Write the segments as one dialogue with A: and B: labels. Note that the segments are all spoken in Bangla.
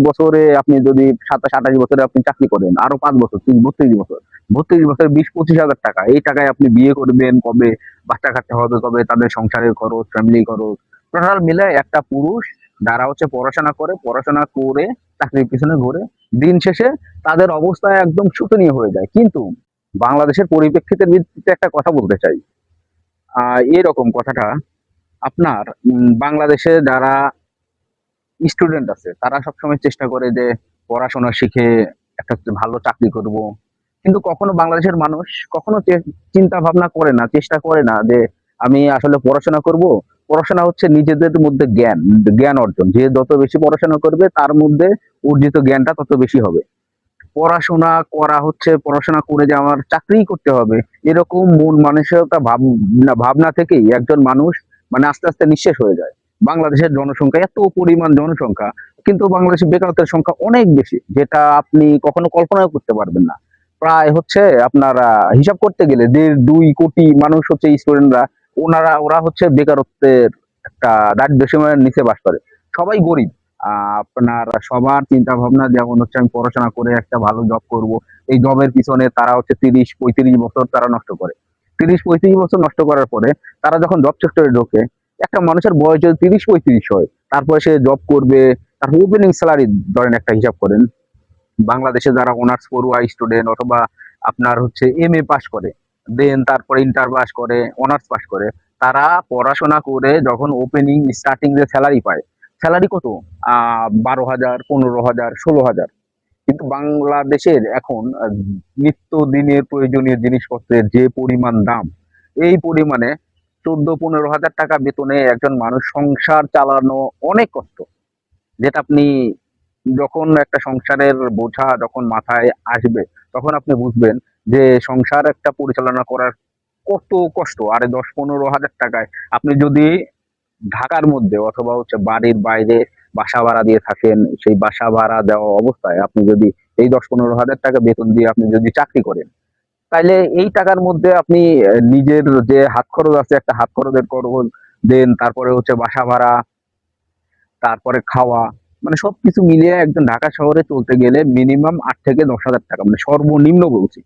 A: বছরে আপনি যদি 27-28 বছরে আপনি চাকরি করেন, আরো 5 বছর, 32 বছর, 32 বছর 20-25 হাজার টাকা, এই টাকায় আপনি বিয়ে করবেন কবে, বাচ্চা কাচ্চা হবে কবে, তাদের সংসারের খরচ, ফ্যামিলি খরচ, টোটাল মিলে একটা পুরুষ যারা হচ্ছে পড়াশোনা করে চাকরির পিছনে ঘুরে, দিন শেষে তাদের অবস্থা একদম শোচনীয় হয়ে যায়। কিন্তু বাংলাদেশের পরিপ্রেক্ষিতের ভিত্তিতে একটা কথা বলতে চাই। এরকম কথাটা আপনার বাংলাদেশে যারা স্টুডেন্ট আছে তারা সবসময় চেষ্টা করে যে পড়াশোনা শিখে একটা ভালো চাকরি করব, কিন্তু কখনো বাংলাদেশের মানুষ কখনো চিন্তা ভাবনা করে না, চেষ্টা করে না যে আমি আসলে পড়াশোনা করব। পড়াশোনা হচ্ছে নিজেদের মধ্যে জ্ঞান জ্ঞান অর্জন, যে যত বেশি পড়াশোনা করবে তার মধ্যে অর্জিত জ্ঞানটা তত বেশি হবে। পড়াশোনা করা হচ্ছে পড়াশোনা করে যে আমার চাকরি করতে হবে, এরকম মন মানসিকতা ভাবনা থেকেই একজন মানুষ মানে আস্তে আস্তে নিঃশেষ হয়ে যায়। বাংলাদেশের জনসংখ্যা এত পরিমাণ জনসংখ্যা, কিন্তু বাংলাদেশের বেকারত্বের সংখ্যা অনেক বেশি, যেটা আপনি কখনো কল্পনাও করতে পারবেন না। প্রায় হচ্ছে আপনার হিসাব করতে গেলে 1.5-2 কোটি মানুষ হচ্ছে স্টুডেন্টরা, ওরা হচ্ছে বেকারত্বের একটা দারিদ্র্য সীমার নিচে বাস করে। সবাই গরিব। আপনার সবার চিন্তা ভাবনা যেমন হচ্ছে আমি পড়াশোনা করে একটা ভালো জব করব, এই জবের পিছনে তারা হচ্ছে 30-35 বছর তারা নষ্ট করে। 30-35 বছর নষ্ট করার পরে তারা যখন জব সেক্টরে ঢোকে, একটা মানুষের বয়স যদি 30-35 হয়, তারপরে সে জব করবে, তার ওপেনিং স্যালারি ধরেন একটা হিসাব করেন। বাংলাদেশে যারা অনার্স পড়ুয়া স্টুডেন্ট অথবা আপনার হচ্ছে এমএ পাস করে, দেন তারপরে ইন্টার পাস করে, অনার্স পাস করে, তারা পড়াশোনা করে যখন ওপেনিং স্টার্টিং যে স্যালারি পায়, স্যালারি কত? 12,000, 15,000, 16,000। কিন্তু বাংলাদেশের এখন নিত্য দিনের প্রয়োজনীয় জিনিসপত্রের যে পরিমাণ দাম, এই পরিমাণে 14-15 হাজার টাকা বেতনে একজন মানুষ সংসার চালানো অনেক কষ্ট। যেটা আপনি যখন একটা সংসারের বোঝা যখন মাথায় আসবে, তখন আপনি বুঝবেন যে সংসার একটা পরিচালনা করার কত কষ্ট। আর 10-15 হাজার টাকায় আপনি যদি ঢাকার মধ্যে অথবা হচ্ছে বাড়ির বাইরে বাসা ভাড়া দিয়ে থাকেন, সেই বাসা ভাড়া দেওয়া অবস্থায় আপনি যদি এই 10-15 হাজার টাকা বেতন দিয়ে আপনি যদি চাকরি করেন, তাইলে এই টাকার মধ্যে আপনি নিজের যে হাত খরচ আছে, একটা হাত খরচের খরচ, দেন তারপরে হচ্ছে বাসা ভাড়া, তারপরে খাওয়া, মানে সবকিছু মিলিয়ে একজন ঢাকা শহরে চলতে গেলে মিনিমাম 8 থেকে 10 হাজার টাকা, মানে সর্বনিম্ন বলছি।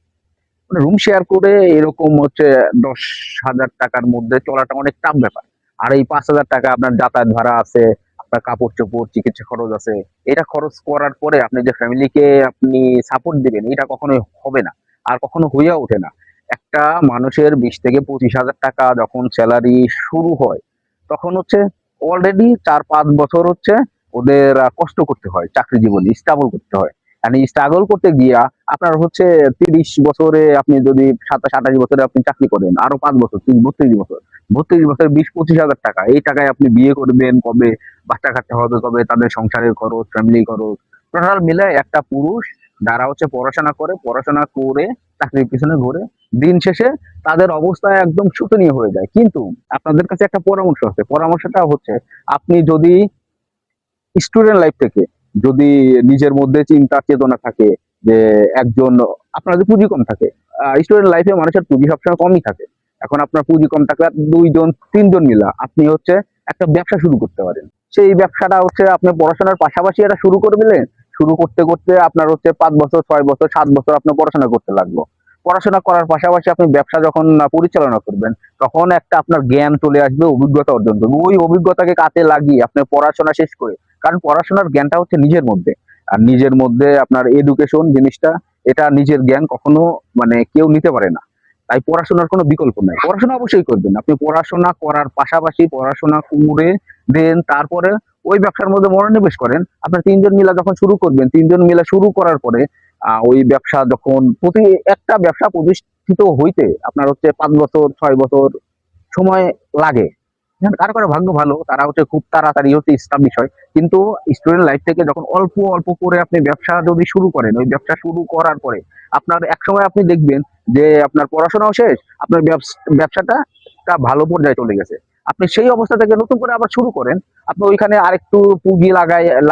A: মানে রুম শেয়ার করে এরকম হচ্ছে 10 হাজার টাকার মধ্যে চলাটা অনেক টাফ ব্যাপার। আর এই 5 হাজার টাকা আপনার যাতায়াত ভাড়া আছে, আপনার কাপড় চোপড়, চিকিৎসা খরচ আছে। এটা খরচ করার পরে আপনি যে ফ্যামিলিকে আপনি সাপোর্ট দিবেন, এটা কখনোই হবে না, আর কখনো হইয়া ওঠে না। একটা মানুষের 20 থেকে 25 হাজার টাকা যখন স্যালারি শুরু হয়, তখন হচ্ছে অলরেডি 4-5 বছর হচ্ছে ওদের কষ্ট করতে হয়, চাকরি জীবনে স্ট্রাগল করতে হয়। আর এই স্ট্রাগল করতে গিয়া আপনার হচ্ছে 30 বছরে আপনি যদি 27-28 বছরে আপনি চাকরি করেন, আরো 5 বছর, 32 বছর, 32 বছর 20-25 হাজার টাকা, এই টাকায় আপনি বিয়ে করবেন কবে, বাচ্চা কাচ্চা হবে কবে, তাদের সংসারের খরচ, ফ্যামিলি খরচ, টোটাল মিলে একটা পুরুষ যারা হচ্ছে পড়াশোনা করে চাকরির পিছনে ঘুরে, দিন শেষে তাদের অবস্থা একদম শোচনীয় হয়ে যায়। কিন্তু আপনাদের কাছে একটা পরামর্শ আছে, পরামর্শটা হচ্ছে আপনি যদি স্টুডেন্ট লাইফ থেকে যদি নিজের মধ্যে চিন্তা চেতনা থাকে যে একজন, আপনার যদি পুঁজি কম থাকে, স্টুডেন্ট লাইফে মানুষের পুঁজি সবসময় কমই থাকে। এখন আপনার পুঁজি কম থাকলে 2-3 জন মিলা আপনি হচ্ছে একটা ব্যবসা শুরু করতে পারেন। সেই ব্যবসাটা হচ্ছে আপনি পড়াশোনার পাশাপাশি এটা শুরু করবেন। শুরু করতে করতে আপনার হচ্ছে 5 বছর, 6 বছর, 7 বছর আপনার পড়াশোনা করতে লাগলো। পড়াশোনা করার পাশাপাশি আপনি ব্যবসা যখন পরিচালনা করবেন, তখন একটা আপনার জ্ঞান চলে আসবে, অভিজ্ঞতা অর্জন করবে। ওই অভিজ্ঞতাকে কাজে লাগিয়ে আপনি পড়াশোনা শেষ করে, কারণ পড়াশোনার জ্ঞানটা হচ্ছে নিজের মধ্যে, আর নিজের মধ্যে আপনার এডুকেশন জিনিসটা, এটা নিজের জ্ঞান কখনো মানে কেউ নিতে পারে না। তাই পড়াশোনার কোনো বিকল্প নাই, পড়াশোনা অবশ্যই করবেন। আপনি পড়াশোনা করার পাশাপাশি পড়াশোনা করে দেন তারপরে ওই ব্যবসার মধ্যে মনোনিবেশ করেন। আপনার 3 জন মিলা যখন শুরু করবেন, 3 জন মিলা শুরু করার পরে ওই ব্যবসা যখন একটা ব্যবসা প্রতিষ্ঠিত হইতে আপনার হচ্ছে 5 বছর, 6 বছর সময় লাগে। কারো কারো ভাগ্য ভালো, তারা হচ্ছে খুব তাড়াতাড়ি হচ্ছে এস্টাবলিশ হয়। কিন্তু স্টুডেন্ট লাইফ থেকে যখন অল্প অল্প করে আপনি ব্যবসা যদি শুরু করেন, ওই ব্যবসা শুরু করার পরে আপনার একসময় আপনি দেখবেন যে আপনার পড়াশোনাও শেষ, আপনার ব্যবসাটা একটা ভালো পর্যায়ে চলে গেছে। আপনি সেই অবস্থা থেকে নতুন করে আবার শুরু করেন, আপনি ওইখানে আরেকটু পুঁজি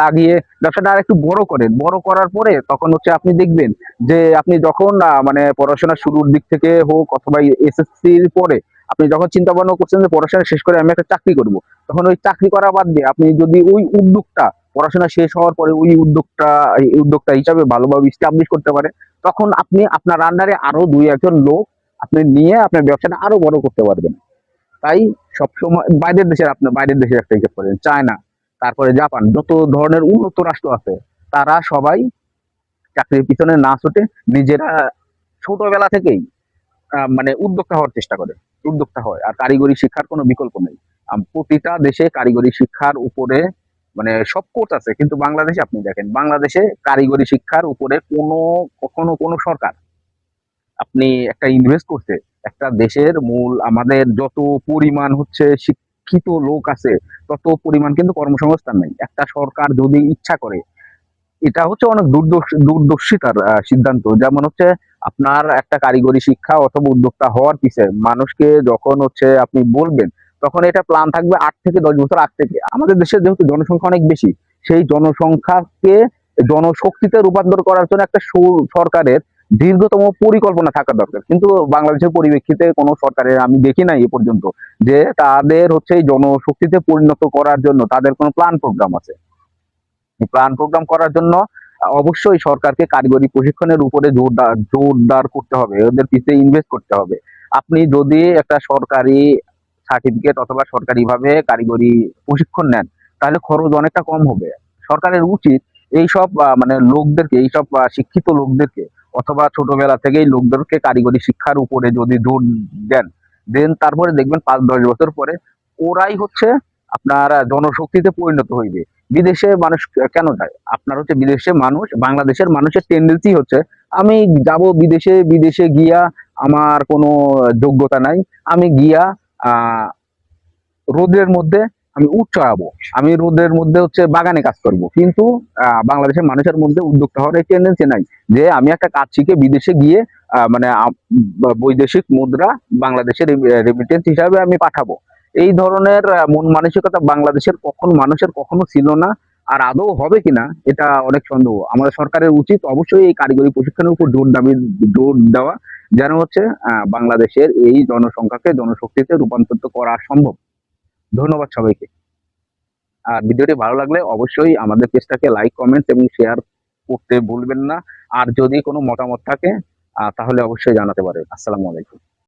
A: লাগিয়ে ব্যবসাটা আরেকটু বড় করেন। বড় করার পরে তখন হচ্ছে আপনি দেখবেন যে আপনি যখন মানে পড়াশোনা শুরুর দিক থেকে হোক অথবা এসএসসির পরে আপনি যখন চিন্তা ভাবনা করছেন যে পড়াশোনা শেষ করে আমি একটা চাকরি করব, তখন ওই চাকরি করা বাদ দিয়ে আপনি যদি ওই উদ্যোগটা পড়াশোনা শেষ হওয়ার পরে ওই উদ্যোক্তা হিসাবে ভালোভাবে স্টাবলিশ করতে পারে, তখন আপনি আপনার আন্ডারে আরো 2-1 জন লোক আপনি নিয়ে আপনার ব্যবসাটা আরো বড় করতে পারবেন। তাই সবসময় বাইরের দেশের একটা হিসাব করেন, চায়না, তারপরে জাপান, যত ধরনের উন্নত রাষ্ট্র আছে, তারা সবাই চাকরির পিছনে না ছুটে নিজেরা ছোটবেলা থেকেই মানে উদ্যোক্তা হওয়ার চেষ্টা করে, উদ্যোক্তা হয়। আর কারিগরি শিক্ষার কোনো বিকল্প নেই। প্রতিটা দেশে কারিগরি শিক্ষার উপরে মানে সব কোর্স আছে, কিন্তু বাংলাদেশে আপনি দেখেন, বাংলাদেশে কারিগরি শিক্ষার উপরে কখনো কোনো সরকার আপনি একটা ইনভেস্ট করছে। একটা দেশের মূল আমাদের যত পরিমাণ হচ্ছে শিক্ষিত লোক আছে, তত পরিমাণ কিন্তু কর্মসংস্থান নেই। একটা সরকার যদি ইচ্ছা করে, এটা হচ্ছে অনেক দূরদর্শিতার সিদ্ধান্ত। যেমন হচ্ছে আপনার একটা কারিগরি শিক্ষা অথবা উদ্যোক্তা হওয়ার পিছে মানুষকে যখন হচ্ছে আপনি বলবেন, তখন এটা প্ল্যান থাকবে 8 থেকে 10 বছর আগ থেকে। আমাদের দেশে যেহেতু জনসংখ্যা অনেক বেশি, সেই জনসংখ্যাকে জনশক্তিতে রূপান্তর করার জন্য একটা সরকারের দীর্ঘতম পরিকল্পনা থাকা দরকার। কিন্তু বাংলাদেশের পরিপ্রেক্ষিতে কোনো সরকারের আমি দেখি নাই এ পর্যন্ত যে তাদের হচ্ছে এই জনশক্তিতে পরিণত করার জন্য তাদের কোনো প্ল্যান প্রোগ্রাম আছে। প্ল্যান প্রোগ্রাম করার জন্য অবশ্যই সরকারকে কারিগরি প্রশিক্ষণের উপরে জোরদার করতে হবে, ওদের পিছিয়ে ইনভেস্ট করতে হবে। আপনি যদি একটা সরকারি সার্টিফিকেট অথবা সরকারিভাবে কারিগরি প্রশিক্ষণ নেন, তাহলে খরচ অনেকটা কম হবে। সরকারের উচিত এইসব মানে লোকদেরকে, এইসব শিক্ষিত লোকদেরকে অথবা ছোটবেলা থেকেই লোকদেরকে কারিগরি শিক্ষার উপরে যদি জোর দেন, দেন তারপরে দেখবেন 5-10 বছর পরে ওরাই হচ্ছে আপনার জনশক্তিতে পরিণত হইবে। বিদেশে মানুষ কেন যায়? আপনার হচ্ছে বিদেশে মানুষ, বাংলাদেশের মানুষের টেন্ডেন্সি হচ্ছে আমি যাব বিদেশে, বিদেশে গিয়া আমার কোনো যোগ্যতা নাই, আমি গিয়া আহ রোদের মধ্যে আমি উট চড়াবো, আমি রোদের মধ্যে হচ্ছে বাগানে কাজ করব। কিন্তু বাংলাদেশের মানুষের মধ্যে উদ্যোক্তা হওয়ার টেন্ডেন্সি নাই যে আমি একটা কাজ শিখে বিদেশে গিয়ে মানে বৈদেশিক মুদ্রা বাংলাদেশের রেমিটেন্স হিসাবে আমি পাঠাবো। এই ধরনের মন মানসিকতা বাংলাদেশের মানুষের কখনো ছিল না, আর আদৌ হবে কিনা এটা অনেক সন্দেহ। আমাদের সরকারের উচিত অবশ্যই এই কারিগরি প্রশিক্ষণের উপর জোর দেওয়া, যেন হচ্ছে বাংলাদেশের এই জনসংখ্যাকে জনশক্তিতে রূপান্তরিত করা সম্ভব। ধন্যবাদ সবাইকে। আর ভিডিওটি ভালো লাগলে অবশ্যই আমাদের পেজটাকে লাইক, কমেন্ট এবং শেয়ার করতে ভুলবেন না। আর যদি কোনো মতামত থাকে তাহলে অবশ্যই জানাতে পারেন। আসসালামু আলাইকুম।